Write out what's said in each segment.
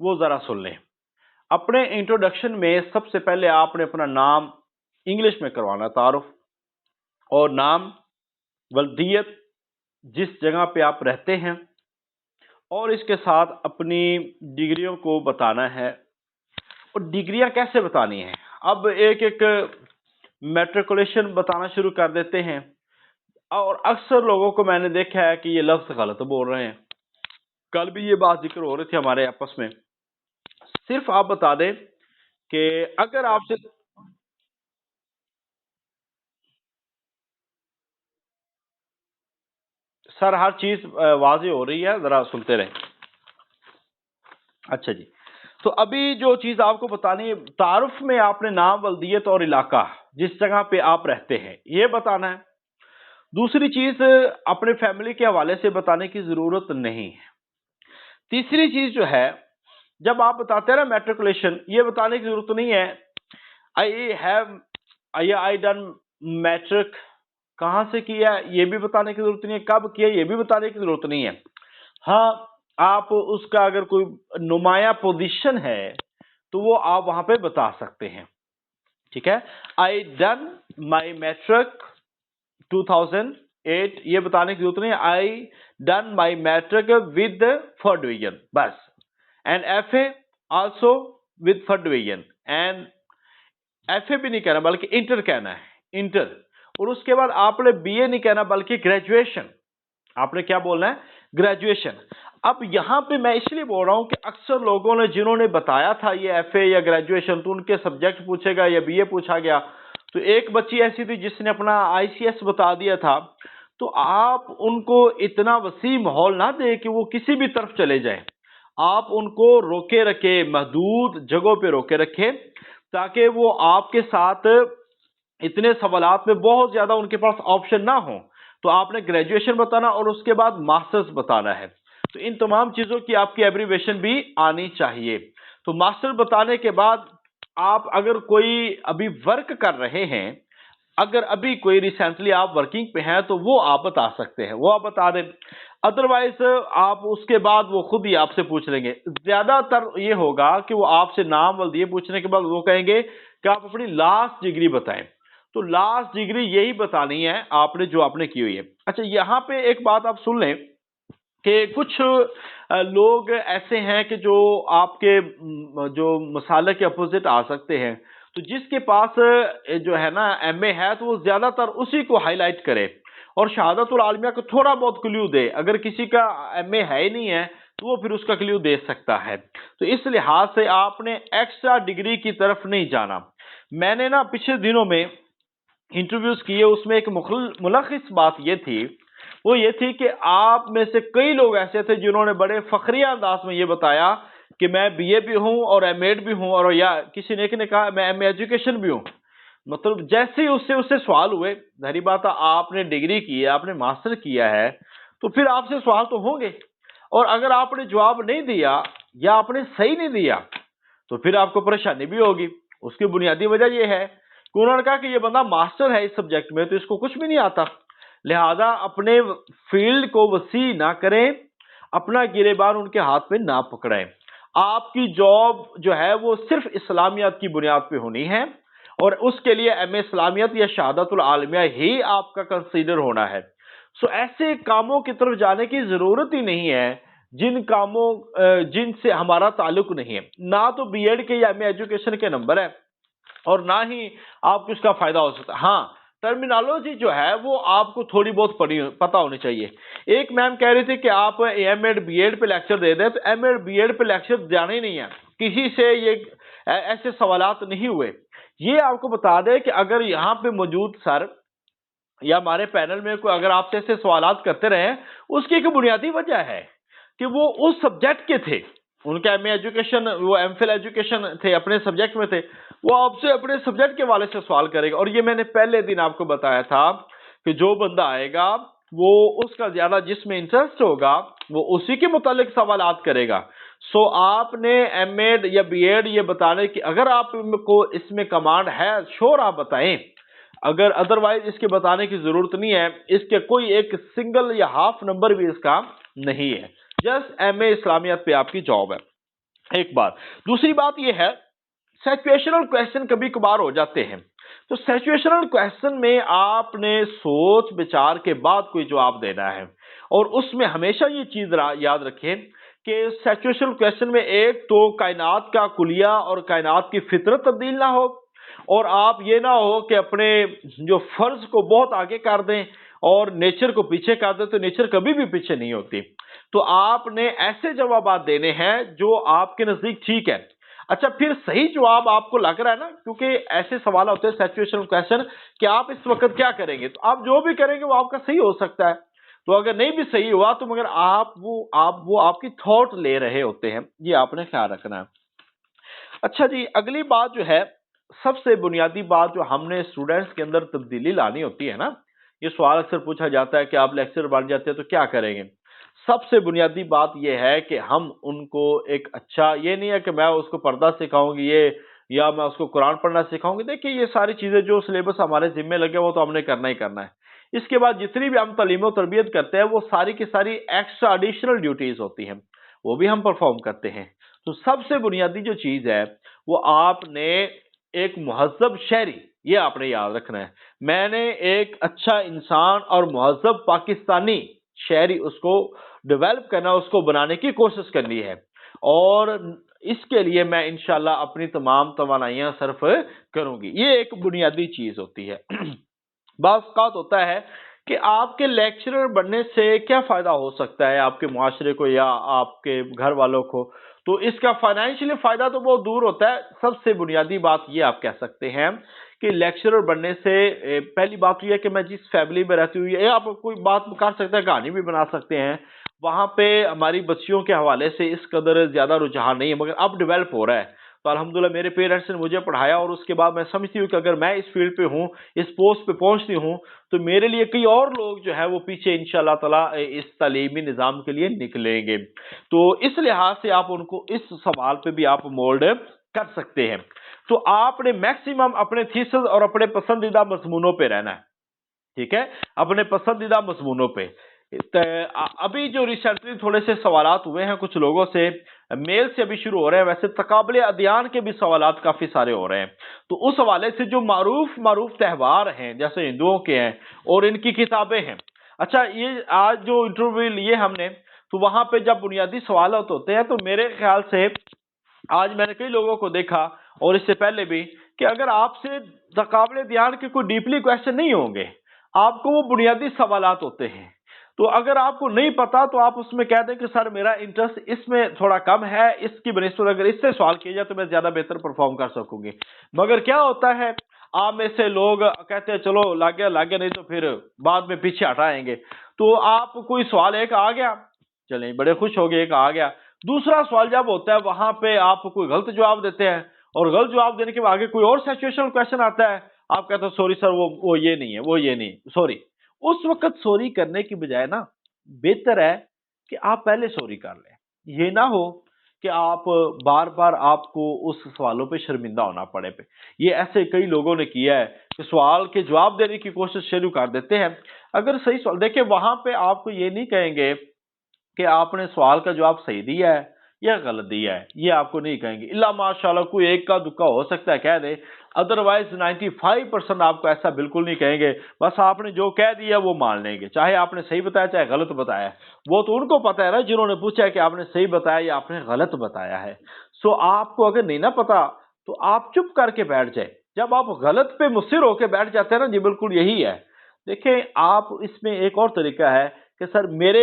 वो ज़रा सुन लें। अपने इंट्रोडक्शन में सबसे पहले आपने अपना नाम इंग्लिश में करवाना, तारुफ, और नाम, वल्दियत, जिस जगह पे आप रहते हैं, और इसके साथ अपनी डिग्रियों को बताना है। और डिग्रियां कैसे बतानी है, अब एक एक मैट्रिकुलेशन बताना शुरू कर देते हैं, और अक्सर लोगों को मैंने देखा है कि ये लफ्ज गलत बोल रहे हैं। कल भी ये बात जिक्र हो रही थी हमारे आपस में। सिर्फ आप बता दें कि अगर आपसे सर हर चीज वाज़ेह हो रही है, जरा सुनते रहें। अच्छा जी, तो अभी जो चीज आपको बतानी है, तारुफ में आपने नाम, वल्दियत और इलाका, जिस जगह पे आप रहते हैं, ये बताना है। दूसरी चीज, अपने फैमिली के हवाले से बताने की जरूरत नहीं है। तीसरी चीज जो है, जब आप बताते हैं ना मैट्रिकुलेशन, ये बताने की जरूरत नहीं है I have I done matric, कहां से किया ये भी बताने की जरूरत नहीं है, कब किया ये भी बताने की जरूरत नहीं है। हाँ, आप उसका अगर कोई नुमाया पोजीशन है तो वो आप वहां पे बता सकते हैं। ठीक है, आई डन माई मैट्रिक 2008, ये बताने की जरूरत नहीं है। I done my matric with first division, बस। And F A also with first division. And F A भी नहीं कहना बल्कि इंटर कहना है, इंटर। और उसके बाद आपने बीए नहीं कहना बल्कि ग्रेजुएशन। आपने क्या बोलना है, ग्रेजुएशन। अब यहां पे मैं इसलिए बोल रहा हूं कि अक्सर लोगों ने जिन्होंने बताया था ये एफए या ग्रेजुएशन, तो उनके सब्जेक्ट पूछेगा या बीए पूछा गया, तो एक बच्ची ऐसी थी जिसने अपना आईसीएस बता दिया था। तो आप उनको इतना वसी माहौल ना दे कि वो किसी भी तरफ चले जाए। आप उनको रोके रखे, महदूद जगहों पे रोके रखे, ताकि वो आपके साथ इतने सवालात में बहुत ज्यादा उनके पास ऑप्शन ना हो। तो आपने ग्रेजुएशन बताना और उसके बाद मास्टर्स बताना है। तो इन तमाम चीजों की आपकी एब्रीवेशन भी आनी चाहिए। तो मास्टर बताने के बाद आप अगर कोई अभी वर्क कर रहे हैं, अगर अभी कोई रिसेंटली आप वर्किंग पे हैं, तो वो आप बता सकते हैं, वो आप बता दें। अदरवाइज आप उसके बाद वो खुद ही आपसे पूछ लेंगे। ज्यादातर ये होगा कि वो आपसे नाम वल्दियत पूछने के बाद वो कहेंगे कि आप अपनी लास्ट डिग्री बताएं। तो लास्ट डिग्री यही बतानी है आपने जो आपने की हुई है। अच्छा, यहां पे एक बात आप सुन लें कि कुछ लोग ऐसे हैं कि जो आपके जो मसाले के अपोजिट आ सकते हैं। तो जिसके पास जो है ना एमए है, तो वो ज्यादातर उसी को हाईलाइट करे और शहादतुल आलमिया को थोड़ा बहुत क्ल्यू दे। अगर किसी का एमए है ही नहीं है तो वो फिर उसका क्ल्यू दे सकता है। तो इस लिहाज से आपने एक्स्ट्रा डिग्री की तरफ नहीं जाना। मैंने ना पिछले दिनों में इंटरव्यूज किए, उसमें एक मुलखिस बात ये थी, वो ये थी कि आप में से कई लोग ऐसे थे जिन्होंने बड़े फखरिया अंदाज में ये बताया कि मैं बीए भी हूं और एमएड भी हूं, और या किसी ने कहा मैं एमए एजुकेशन भी हूं। मतलब जैसे ही उससे उससे सवाल हुए, जाहिर बात है आपने डिग्री की है, आपने मास्टर किया है, तो फिर आपसे सवाल तो होंगे। और अगर आपने जवाब नहीं दिया या आपने सही नहीं दिया तो फिर आपको परेशानी भी होगी। उसकी बुनियादी वजह यह है कि उन्होंने कहा कि ये बंदा मास्टर है इस सब्जेक्ट में, तो इसको कुछ भी नहीं आता। लिहाजा अपने फील्ड को वसी ना करें, अपना गिरेबान उनके हाथ में ना पकड़ें। आपकी जॉब जो है वो सिर्फ इस्लामियत की बुनियाद पे होनी है, और उसके लिए एमए इस्लामियत या शहादतुल आलमिया ही आपका कंसीडर होना है। सो ऐसे कामों की तरफ जाने की जरूरत ही नहीं है जिन कामों जिनसे हमारा ताल्लुक नहीं है। ना तो बीएड के या एमए एजुकेशन के नंबर है और ना ही आपको उसका फायदा हो सकता है। हाँ, टर्मिनोलॉजी जो है वो आपको थोड़ी बहुत पता होनी चाहिए। एक मैम कह रही थी कि आप एमएड बीएड पे लेक्चर दे दें, तो एमएड बीएड पे लेक्चर जाना ही नहीं है, किसी से ये ऐसे सवालात नहीं हुए। ये आपको बता दें कि अगर यहाँ पे मौजूद सर या हमारे पैनल में कोई अगर आपसे ऐसे सवालात करते रहे, उसकी एक बुनियादी वजह है कि वो उस सब्जेक्ट के थे, उनका एमए एजुकेशन, वो एमफिल एजुकेशन थे, अपने सब्जेक्ट में थे, वो आपसे अपने सब्जेक्ट के वाले से सवाल करेगा। और ये मैंने पहले दिन आपको बताया था कि जो बंदा आएगा वो उसका ज्यादा जिसमें इंटरेस्ट होगा वो उसी के मुतालिक सवालात करेगा। सो आपने एमएड या बीएड ये बताने की, अगर आपको इसमें कमांड है श्योर आप बताएं, अगर अदरवाइज इसके बताने की जरूरत नहीं है। इसके कोई एक सिंगल या हाफ नंबर भी इसका नहीं है, जस्ट एमए इस्लामियत पे आपकी जॉब है। एक बात। दूसरी बात ये है, सिचुएशनल क्वेश्चन कभी कभार हो जाते हैं। तो सिचुएशनल क्वेश्चन में आपने सोच विचार के बाद कोई जवाब देना है, और उसमें हमेशा ये चीज याद रखें कि सिचुएशनल क्वेश्चन में एक तो कायनात का कुलिया और कायनात की फितरत तब्दील ना हो, और आप ये ना हो कि अपने जो फर्ज को बहुत आगे कर दें और नेचर को पीछे कर दें, तो नेचर कभी भी पीछे नहीं होती। तो आपने ऐसे जवाब देने हैं जो आपके नजदीक ठीक है। अच्छा, फिर सही जवाब आपको लग रहा है ना, क्योंकि ऐसे सवाल होते हैं सिचुएशनल क्वेश्चन कि आप इस वक्त क्या करेंगे, तो आप जो भी करेंगे वो आपका सही हो सकता है। तो अगर नहीं भी सही हुआ तो मगर आप वो आपकी थॉट ले रहे होते हैं, ये आपने ख्याल रखना है। अच्छा जी, अगली बात जो है, सबसे बुनियादी बात जो हमने स्टूडेंट्स के अंदर तब्दीली लानी होती है ना, ये सवाल अक्सर पूछा जाता है कि आप लेक्चर बन जाते हैं तो क्या करेंगे। सबसे बुनियादी बात ये है कि हम उनको एक अच्छा, ये नहीं है कि मैं उसको पर्दा सिखाऊंगी ये, या मैं उसको कुरान पढ़ना सिखाऊंगी। देखिए, ये सारी चीजें जो सिलेबस हमारे जिम्मे लगे वो तो हमने करना ही करना है। इसके बाद जितनी भी हम तालीम और तरबियत करते हैं वो सारी की सारी एक्स्ट्रा एडिशनल ड्यूटीज होती हैं, वो भी हम परफॉर्म करते हैं। तो सबसे बुनियादी जो चीज है वो आपने एक मुहज्जब शहरी, ये आपने याद रखना है। मैंने एक अच्छा इंसान और मुहज्जब पाकिस्तानी शहरी उसको डेवलप करना, उसको बनाने की कोशिश करनी है, और इसके लिए मैं इंशाल्लाह अपनी तमाम तवानाइयां सर्फ करूंगी। ये एक बुनियादी चीज होती है। बात होता है कि आपके लेक्चरर बनने से क्या फायदा हो सकता है आपके मुआशरे को या आपके घर वालों को। तो इसका फाइनेंशियली फायदा तो बहुत दूर होता है। सबसे बुनियादी बात ये आप कह सकते हैं कि लेक्चरर बनने से पहली बात तो यह कि मैं जिस फैमिली में रहती हूँ, ये आप कोई बात कर सकते हैं, कहानी भी बना सकते हैं, वहां पे हमारी बच्चियों के हवाले से इस कदर ज्यादा रुझान नहीं है, मगर अब डेवलप हो रहा है। तो अल्हम्दुलिल्लाह मेरे पेरेंट्स ने मुझे पढ़ाया, और उसके बाद मैं समझती हूँ कि अगर मैं इस फील्ड पे हूँ, इस पोस्ट पे पहुंचती हूँ, तो मेरे लिए कई और लोग जो है वो पीछे इंशाल्लाह ताला इस तालीमी निज़ाम के लिए निकलेंगे। तो इस लिहाज से आप उनको इस सवाल पे भी आप मोल्ड कर सकते हैं। तो आपने मैक्सिमम अपने थीसिस और अपने पसंदीदा मजमूनों पे रहना है, ठीक है, अपने पसंदीदा मजमूनों पे। अभी जो रिसेंटली थोड़े से सवालात हुए हैं कुछ लोगों से, मेल से अभी शुरू हो रहे हैं, वैसे तकाबले अदियान के भी सवालात काफी सारे हो रहे हैं। तो उस हवाले से जो मारूफ मारूफ त्यौहार हैं जैसे हिंदुओं के हैं और इनकी किताबें हैं। अच्छा, ये आज जो इंटरव्यू लिए हमने, तो वहां पे जब बुनियादी सवाल होते हैं तो मेरे ख्याल से आज मैंने कई लोगों को देखा, और इससे पहले भी, कि अगर आपसे तकाबले ध्यान के कोई डीपली क्वेश्चन नहीं होंगे, आपको वो बुनियादी सवालात होते हैं। तो अगर आपको नहीं पता तो आप उसमें कह दें कि सर मेरा इंटरेस्ट इसमें थोड़ा कम है, इसकी बनिस्बत अगर इससे सवाल किया जाए तो मैं ज्यादा बेहतर परफॉर्म कर सकूंगी। मगर क्या होता है, आप में से लोग कहते हैं चलो लाग गया, नहीं तो फिर बाद में पीछे हटाएंगे। तो आप कोई सवाल एक आ गया, चले बड़े खुश हो गए, एक आ गया। दूसरा सवाल जब होता है वहां पे आप कोई गलत जवाब देते हैं, और गलत जवाब देने के बाद आगे कोई और सिचुएशनल क्वेश्चन आता है, आप कहते हो सॉरी सर वो ये नहीं है, वो ये नहीं, सॉरी। उस वक्त सॉरी करने की बजाय ना, बेहतर है कि आप पहले सॉरी कर लें। ये ना हो कि आप बार बार आपको उस सवालों पे शर्मिंदा होना पड़े पे। ये ऐसे कई लोगों ने किया है कि सवाल के जवाब देने की कोशिश शुरू कर देते हैं। अगर सही सवाल देखिए, वहां पे आपको ये नहीं कहेंगे कि आपने सवाल का जवाब सही दिया है या गलत दिया है, ये आपको नहीं कहेंगे, इल्ला माशाल्लाह कोई एक का दुक्का हो सकता है कह दे, अदरवाइज 95% आपको ऐसा बिल्कुल नहीं कहेंगे। बस आपने जो कह दिया वो मान लेंगे, चाहे आपने सही बताया चाहे गलत बताया। वो तो उनको पता है ना जिन्होंने पूछा है कि आपने सही बताया या आपने गलत बताया है। सो आपको अगर नहीं ना पता तो आप चुप करके बैठ जाए। जब आप गलत पे मुसिर होकर बैठ जाते हैं ना, जी बिल्कुल यही है। देखें, आप इसमें एक और तरीका है कि सर मेरे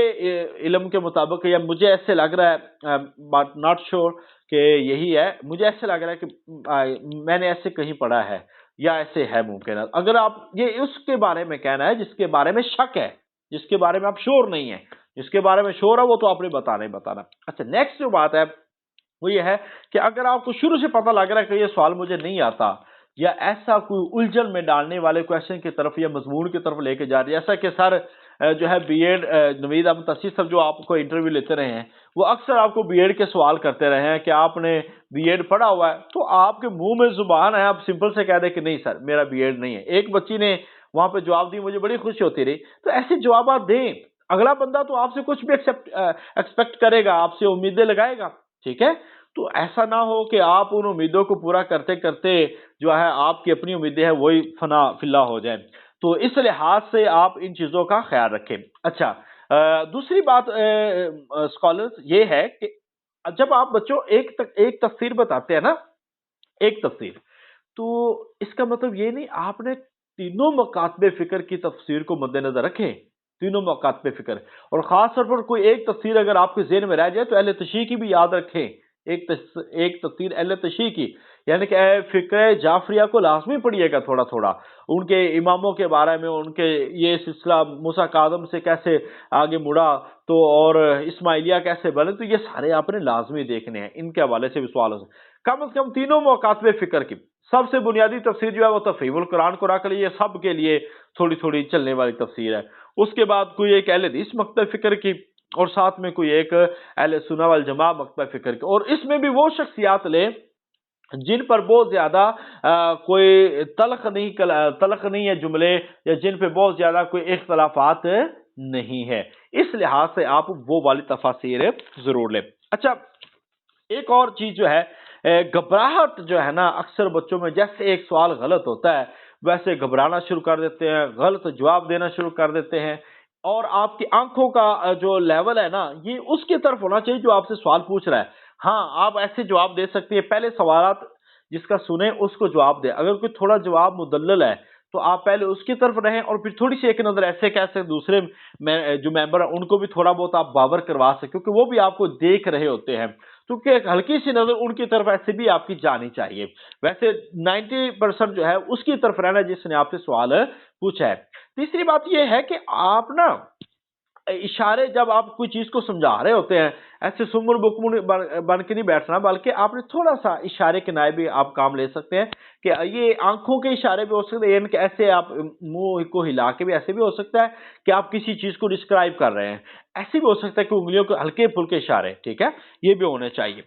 इल्म के मुताबिक, या मुझे ऐसे लग रहा है, बट नॉट श्योर कि यही है, मुझे ऐसे लग रहा है कि मैंने ऐसे कहीं पढ़ा है या ऐसे है मुमकिन। अगर आप ये उसके बारे में कहना है जिसके बारे में शक है, जिसके बारे में आप श्योर नहीं है, जिसके बारे में श्योर है वो तो आपने बताना ही बताना। अच्छा, नेक्स्ट जो बात है वो ये है कि अगर आपको शुरू से पता लग रहा है कि ये सवाल मुझे नहीं आता, या ऐसा कोई उलझन में डालने वाले क्वेश्चन की तरफ या मजमून की तरफ लेके जा रही है, जैसा कि सर जो है बीएड नवीद अहमद तसीस साहब जो आपको इंटरव्यू लेते रहे हैं, वो अक्सर आपको बीएड के सवाल करते रहे हैं कि आपने बीएड पढ़ा हुआ है, तो आपके मुंह में जुबान है, आप सिंपल से कह दे कि नहीं सर मेरा बीएड नहीं है। एक बच्ची ने वहां पे जवाब दी, मुझे बड़ी खुशी होती रही। तो ऐसे जवाब आप दें, अगला बंदा तो आपसे कुछ भी एक्सपेक्ट करेगा, आपसे उम्मीदें लगाएगा, ठीक है। تو ایسا نہ ہو کہ آپ ان امیدوں کو پورا کرتے کرتے جو ہے آپ کی اپنی امیدیں ہیں وہی فنا فی اللہ ہو جائیں. تو اس لحاظ سے آپ ان چیزوں کا خیال رکھیں. اچھا، دوسری بات اسکالرز یہ ہے کہ جب آپ بچوں ایک تفسیر بتاتے ہیں نا، ایک تفسیر، تو اس کا مطلب یہ نہیں آپ نے تینوں مکاتب فکر کی تفسیر کو مد نظر رکھیں. تینوں مکاتب فکر، اور خاص طور پر کوئی ایک تفسیر اگر آپ کے ذہن میں رہ جائے تو اہل تشیع کی بھی یاد رکھیں. ایک تفسیر اہل تشیع کی، یعنی کہ فقہ جعفریہ کو لازمی پڑھیے گا تھوڑا تھوڑا، ان کے اماموں کے بارے میں، ان کے یہ سلسلہ موسیٰ کاظم سے کیسے آگے مڑا، تو اور اسماعیلیہ کیسے بنے، تو یہ سارے آپ نے لازمی دیکھنے ہیں. ان کے حوالے سے بھی سوال ہو سکتا ہے. کم از کم تینوں مکاتب فکر کی سب سے بنیادی تفسیر جو ہے وہ تفہیم القرآن کو رکھ لیجیے، سب کے لیے تھوڑی تھوڑی چلنے والی تفسیر ہے. اس کے بعد کوئی ایک اہل حدیث مکتب فکر کی، اور ساتھ میں کوئی ایک اہل سنہ والجماعہ مکتب فکر کی، اور اس میں بھی وہ شخصیات لیں جن پر بہت زیادہ کوئی تلخ نہیں ہے جملے، یا جن پہ بہت زیادہ کوئی اختلافات نہیں ہے. اس لحاظ سے آپ وہ والی تفاسیر ضرور لیں. اچھا، ایک اور چیز جو ہے، گھبراہٹ جو ہے نا اکثر بچوں میں، جیسے ایک سوال غلط ہوتا ہے ویسے گھبرانا شروع کر دیتے ہیں، غلط جواب دینا شروع کر دیتے ہیں، اور آپ کی آنکھوں کا جو لیول ہے نا یہ اس کی طرف ہونا چاہیے جو آپ سے سوال پوچھ رہا ہے. ہاں آپ ایسے جواب دے سکتے ہیں، پہلے سوالات جس کا سنیں اس کو جواب دیں. اگر کوئی تھوڑا جواب مدلل ہے تو آپ پہلے اس کی طرف رہیں، اور پھر تھوڑی سی ایک نظر ایسے کیسے دوسرے جو ممبر ہیں ان کو بھی تھوڑا بہت آپ باور کروا سکیں، کیونکہ وہ بھی آپ کو دیکھ رہے ہوتے ہیں، کیونکہ ایک ہلکی سی نظر ان کی طرف ایسے بھی آپ کی جانی چاہیے. ویسے 90% جو ہے اس کی طرف رہنا جس نے آپ سے سوال پوچھا ہے. تیسری بات یہ ہے کہ آپ نا اشارے، جب آپ کوئی چیز کو سمجھا رہے ہوتے ہیں ایسے سمر بکمر بن کے نہیں بیٹھنا، بلکہ آپ نے تھوڑا سا اشارے کے نائب بھی آپ کام لے سکتے ہیں، کہ یہ آنکھوں کے اشارے بھی ہو سکتے ہیں، یعنی کہ ایسے آپ منہ کو ہلا کے بھی ایسے بھی ہو سکتا ہے کہ آپ کسی چیز کو ڈسکرائب کر رہے ہیں، ایسے بھی ہو سکتا ہے کہ انگلیوں کے ہلکے پھلکے اشارے، ٹھیک ہے، یہ بھی ہونے چاہیے.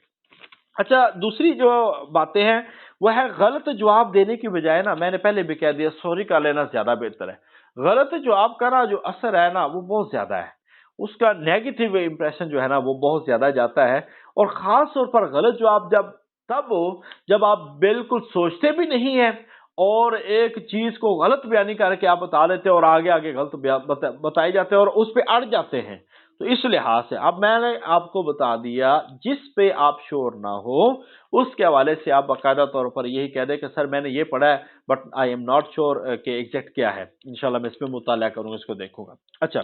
اچھا، دوسری جو باتیں ہیں وہ ہے غلط جواب دینے کی بجائے نا، میں نے پہلے بھی کہہ دیا، سوری کر لینا زیادہ بہتر ہے. غلط جواب کا نا جو اثر ہے نا وہ بہت زیادہ ہے، اس کا نیگیٹو امپریشن جو ہے نا وہ بہت زیادہ جاتا ہے. اور خاص طور پر غلط جواب تب ہو جب آپ بالکل سوچتے بھی نہیں ہیں، اور ایک چیز کو غلط بیانی کر کے آپ بتا لیتے ہیں، اور آگے آگے غلط بتائی جاتے ہیں اور اس پہ اڑ جاتے ہیں. تو اس لحاظ سے اب میں نے آپ کو بتا دیا، جس پہ آپ شور نہ ہو اس کے حوالے سے آپ باقاعدہ طور پر یہی کہہ دیں کہ سر میں نے یہ پڑھا ہے but I am not sure کہ ایگزیکٹ کیا ہے. انشاءاللہ میں اس پہ مطالعہ کروں گا، اس کو دیکھوں گا. اچھا،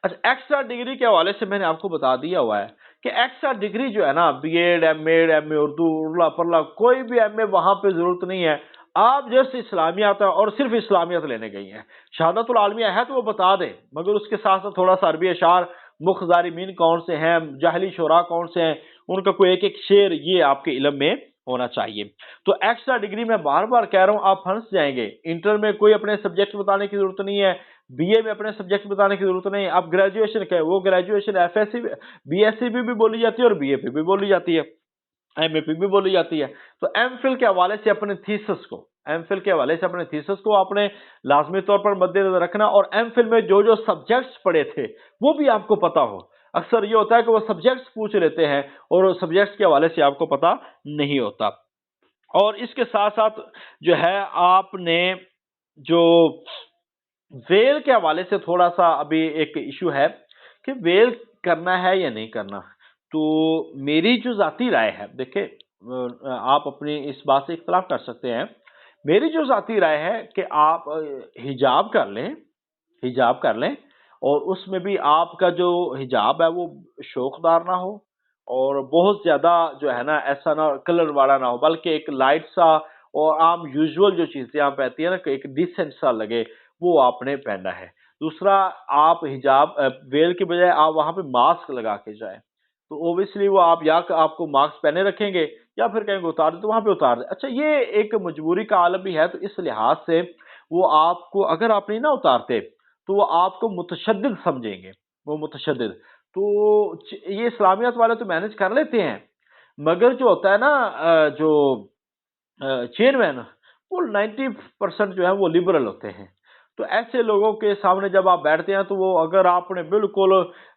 ایکسٹرا ڈگری کے حوالے سے میں نے آپ کو بتا دیا ہوا ہے کہ ایکسٹرا ڈگری جو ہے نا، B Ed, M Ed, M A Urdu, ارلا پرلا، کوئی بھی ایم اے وہاں پہ ضرورت نہیں ہے. آپ جیسے اسلامیات ہے اور صرف اسلامیات لینے گئی ہیں، شہادت العالمیہ ہے تو وہ بتا دیں، مگر اس کے ساتھ ساتھ تھوڑا سا عربی اشعار، مخزارمین کون سے ہیں، جاہلی شعراء کون سے ہیں، ان کا کوئی ایک ایک شعر یہ آپ کے علم میں ہونا چاہیے. تو ایکسٹرا ڈگری میں بار بار کہہ رہا ہوں آپ پھنس جائیں گے. انٹر میں کوئی اپنے سبجیکٹ بتانے کی ضرورت نہیں ہے، بی اے میں اپنے سبجیکٹ بتانے کی ضرورت نہیں ہے. اب گریجویشن کہ وہ graduation F S C, B S C بھی بولی جاتی ہے، اور بی اے پہ بھی بولی جاتی ہے، ایم اے پہ بھی بولی جاتی ہے. تو ایم فل کے حوالے سے اپنے تھیسس کو، ایم فل کے حوالے سے اپنے تھیسس کو آپ نے لازمی طور پر مد نظر رکھنا، اور ایم فل میں جو جو سبجیکٹس پڑھے تھے وہ بھی آپ کو پتا ہو. اکثر یہ ہوتا ہے کہ وہ سبجیکٹس پوچھ لیتے ہیں اور سبجیکٹس کے حوالے سے آپ کو پتا نہیں ہوتا. اور اس کے ساتھ ساتھ جو ہے آپ نے جو ویل کے حوالے سے تھوڑا سا ابھی ایک ایشو ہے کہ ویل کرنا ہے یا نہیں کرنا. تو میری جو ذاتی رائے ہے، دیکھیں آپ اپنی اس بات سے اختلاف کر سکتے ہیں، میری جو ذاتی رائے ہے کہ آپ حجاب کر لیں، حجاب کر لیں، اور اس میں بھی آپ کا جو حجاب ہے وہ شوخدار نہ ہو، اور بہت زیادہ جو ہے نا ایسا نہ کلر والا نہ ہو، بلکہ ایک لائٹ سا اور عام یوزول جو چیزیں آپ پہنتی ہیں نا کہ ایک ڈیسنٹ سا لگے، وہ آپ نے پہننا ہے. دوسرا، آپ حجاب ویل کے بجائے آپ وہاں پہ ماسک لگا کے جائیں، تو اوبیسلی وہ آپ یا آپ کو ماسک پہنے رکھیں گے یا پھر کہیں گے اتار دیں، تو وہاں پہ اتار دیں. اچھا، یہ ایک مجبوری کا عالم بھی ہے، تو اس لحاظ سے وہ آپ کو اگر آپ نہیں نہ اتارتے تو وہ آپ کو متشدد سمجھیں گے، وہ متشدد. تو یہ اسلامیات والے تو مینج کر لیتے ہیں، مگر جو ہوتا ہے نا جو چیئرمین، وہ 90% جو ہے وہ لبرل ہوتے ہیں. تو ایسے لوگوں کے سامنے جب آپ بیٹھتے ہیں تو وہ اگر آپ نے بالکل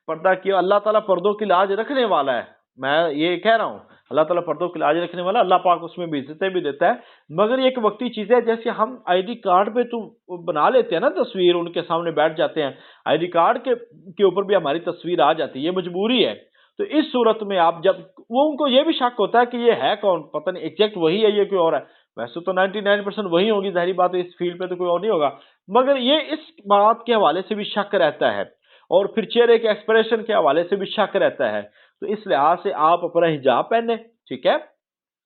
پردہ کیا، اللہ تعالیٰ پردوں کی لاج رکھنے والا ہے، میں یہ کہہ رہا ہوں اللہ تعالیٰ پردوں کی لاج رکھنے والا، اللہ پاک اس میں بھی عزتیں بھی دیتا ہے، مگر یہ ایک وقتی چیز ہے. جیسے ہم آئی ڈی کارڈ پہ تو بنا لیتے ہیں نا تصویر، ان کے سامنے بیٹھ جاتے ہیں، آئی ڈی کارڈ کے اوپر بھی ہماری تصویر آ جاتی ہے، یہ مجبوری ہے. تو اس صورت میں آپ جب وہ ان کو یہ بھی شک ہوتا ہے کہ یہ ہے کون، پتہ نہیں ایگزیکٹ وہی ہے یہ کوئی اور ہے. ویسے تو 99% وہی ہوگی، ظاہری بات ہے اس فیلڈ پہ تو کوئی اور نہیں ہوگا، مگر یہ اس بات کے حوالے سے بھی شک رہتا ہے، اور پھر چہرے کے ایکسپریشن کے حوالے سے بھی شک رہتا ہے. تو اس لحاظ سے آپ اپنا حجاب پہنیں، ٹھیک ہے،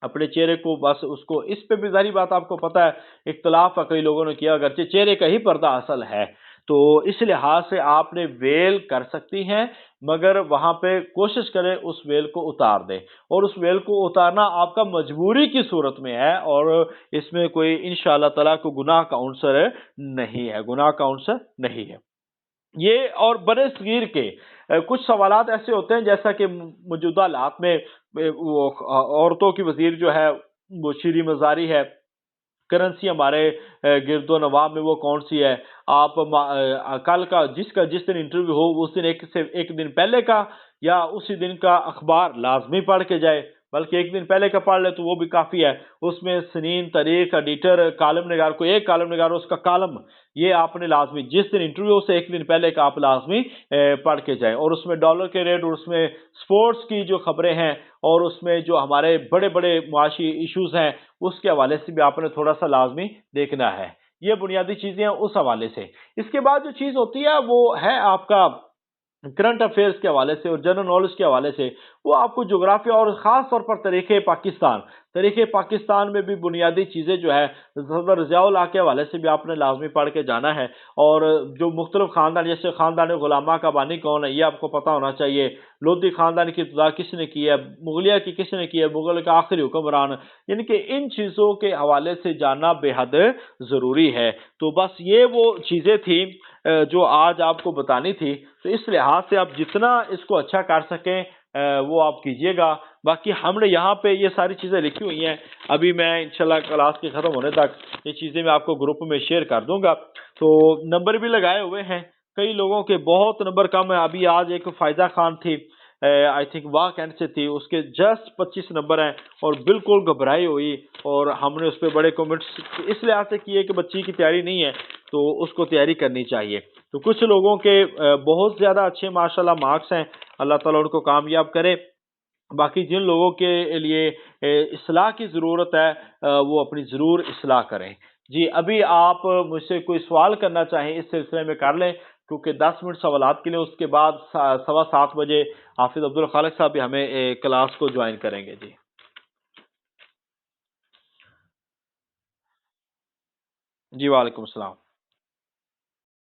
اپنے چہرے کو بس اس کو، اس پہ بھی ظاہری بات آپ کو پتا ہے اختلاف کئی لوگوں نے کیا، اگرچہ چہرے کا ہی پردہ اصل ہے. تو اس لحاظ سے آپ نے ویل کر سکتی ہیں، مگر وہاں پہ کوشش کریں اس ویل کو اتار دیں، اور اس ویل کو اتارنا آپ کا مجبوری کی صورت میں ہے، اور اس میں کوئی انشاءاللہ تعالیٰ کو گناہ کا عنصر نہیں ہے، گناہ کا عنصر نہیں ہے یہ. اور برے صغیر کے کچھ سوالات ایسے ہوتے ہیں، جیسا کہ موجودہ حالات میں وہ عورتوں کی وزیر جو ہے وہ شیریں مزاری ہے، کرنسی ہمارے گرد و نواح میں وہ کون سی ہے. آپ کل کا جس دن انٹرویو ہو اس دن ایک دن پہلے کا یا اسی دن کا اخبار لازمی پڑھ کے جائے، بلکہ ایک دن پہلے کا پڑھ لے تو وہ بھی کافی ہے. اس میں سنین، تاریخ، ایڈیٹر، کالم نگار، کوئی ایک کالم نگار اس کا کالم، یہ آپ نے لازمی جس دن انٹرویو سے ایک دن پہلے کا آپ لازمی پڑھ کے جائیں. اور اس میں ڈالر کے ریٹ، اور اس میں سپورٹس کی جو خبریں ہیں، اور اس میں جو ہمارے بڑے بڑے معاشی ایشوز ہیں اس کے حوالے سے بھی آپ نے تھوڑا سا لازمی دیکھنا ہے. یہ بنیادی چیزیں ہیں اس حوالے سے. اس کے بعد جو چیز ہوتی ہے وہ ہے آپ کا کرنٹ افیئرس کے حوالے سے اور جنرل نالج کے حوالے سے. وہ آپ کو جغرافیہ اور خاص طور پر تاریخ پاکستان میں بھی بنیادی چیزیں جو ہے صدر ضیاء اللہ کے حوالے سے بھی آپ نے لازمی پڑھ کے جانا ہے. اور جو مختلف خاندان، جیسے خاندان غلامہ کا بانی کون ہے یہ آپ کو پتہ ہونا چاہیے. لودھی خاندان کی ابتدا کس نے کی ہے، مغلیہ کی کس نے کی ہے، مغل کا آخری حکمران، یعنی کہ ان چیزوں کے حوالے سے جاننا بے حد ضروری ہے. تو بس یہ وہ چیزیں تھیں جو آج آپ کو بتانی تھی. تو اس لحاظ سے آپ جتنا اس کو اچھا کر سکیں وہ آپ کیجئے گا. باقی ہم نے یہاں پہ یہ ساری چیزیں لکھی ہوئی ہیں، ابھی میں انشاءاللہ کلاس کے ختم ہونے تک یہ چیزیں میں آپ کو گروپ میں شیئر کر دوں گا. تو نمبر بھی لگائے ہوئے ہیں، کئی لوگوں کے بہت نمبر کم ہے. ابھی آج ایک فائدہ خان تھی، آئی تھنک واہ کینٹ سے تھی، اس کے جسٹ 25 نمبر ہیں، اور بالکل گھبرائی ہوئی، اور ہم نے اس پہ بڑے کمنٹس اس لحاظ سے کیے کہ بچی کی تیاری نہیں ہے تو اس کو تیاری کرنی چاہیے. تو کچھ لوگوں کے بہت زیادہ اچھے ماشاءاللہ مارکس ہیں، اللہ تعالیٰ ان کو کامیاب کرے. باقی جن لوگوں کے لیے اصلاح کی ضرورت ہے وہ اپنی ضرور اصلاح کریں. جی ابھی آپ مجھ سے کوئی سوال کرنا چاہیں اس سلسلے میں کر لیں، کیونکہ 10 منٹ سوالات کے لیے، اس کے بعد 7:15 حافظ عبدالخالق صاحب بھی ہمیں کلاس کو جوائن کریں گے. جی جی وعلیکم السلام.